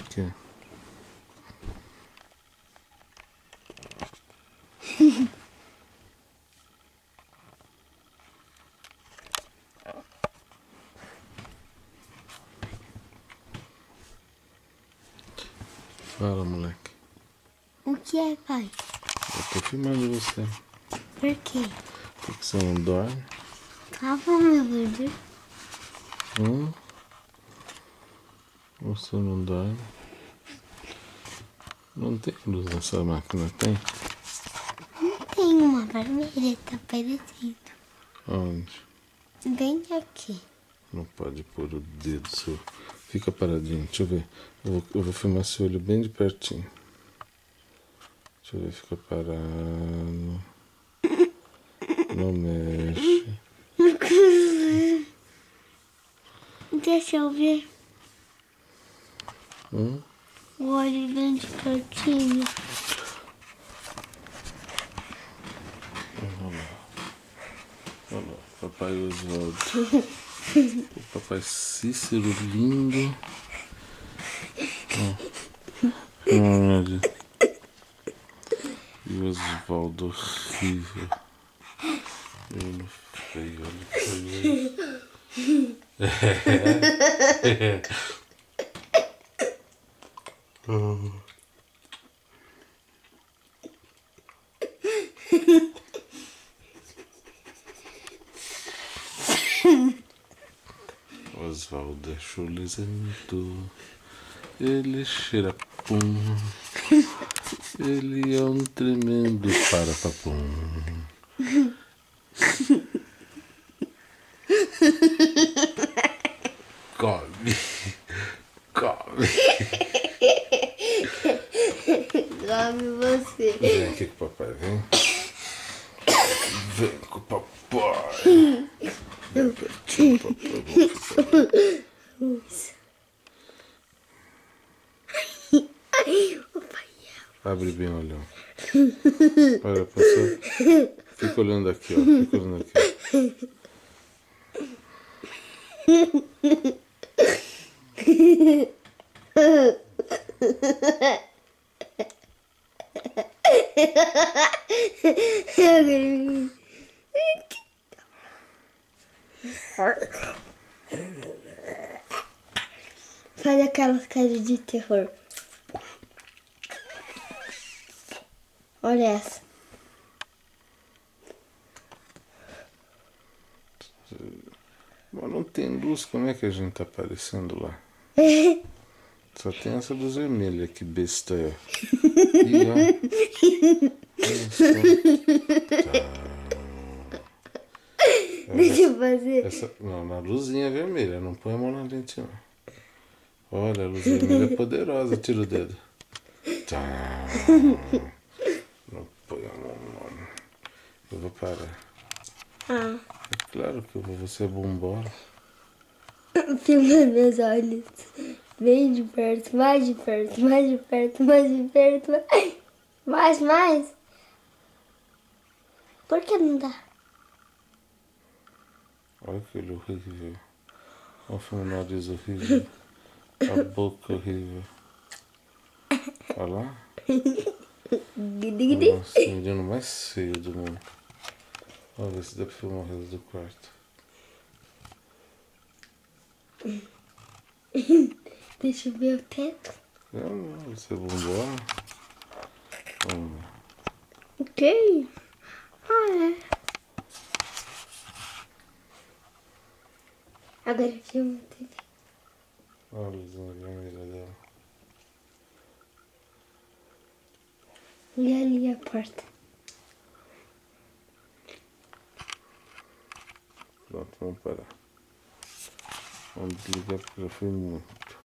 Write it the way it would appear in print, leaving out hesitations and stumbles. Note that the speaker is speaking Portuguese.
quê? Fala, moleque. O que é, pai? Eu tô filmando você. Por quê? Porque você não dorme? Calma, meu bebê. Você não dorme? Não tem luz nessa máquina, tem? Tem uma vermelha, tá aparecendo. Onde? Bem aqui. Não pode pôr o dedo seu. Fica paradinho, deixa eu ver. Eu vou filmar seu olho bem de pertinho. Deixa eu ver, fica parado. Não mexe. Deixa eu ver. O olho bem de pertinho. Olha lá, papai Oswaldo. O papai Cícero lindo. Olha. E o Oswaldo horrível. Eu não feio, olha que feio. Oswaldo é chulizento. Ele cheira pum. Ele é um tremendo para-papum. Come. Come. Come você. Vem aqui com o papai, vem. Vem com o papai. Vem pertinho, papai. O pai Abre bem o olhão. Olha, passou. Fica olhando aqui, ó. Fica olhando aqui. Faz aquelas caras de terror. Olha essa. Mas não tem luz, como é que a gente tá aparecendo lá? Só tem essa luz vermelha, que besta é. Ih, ó. Deixa eu fazer. Não, na luzinha vermelha, não põe a mão na lente, não. Olha, a luz vermelha é poderosa, tira o dedo. Tá. Não põe a mão, não. Eu vou parar. Ah. É claro que eu vou, você é bombola. Filma meus olhos. Bem de perto, mais de perto, mais de perto, mais de perto. Mais. Por que não dá? Olha que olho horrível. Olha o nariz horrível. A boca horrível. Olha lá. Nossa, o menino mais feio do mundo. Vamos ver se dá pra filmar o resto do quarto. Deixa eu ver o teto. Não, você é bombola. Vamos lá. Ok. É. Agora filma a TV. Olha a luzinha vermelha dela. E ali a porta. Pronto, vamos parar. Vamos desligar porque já foi muito.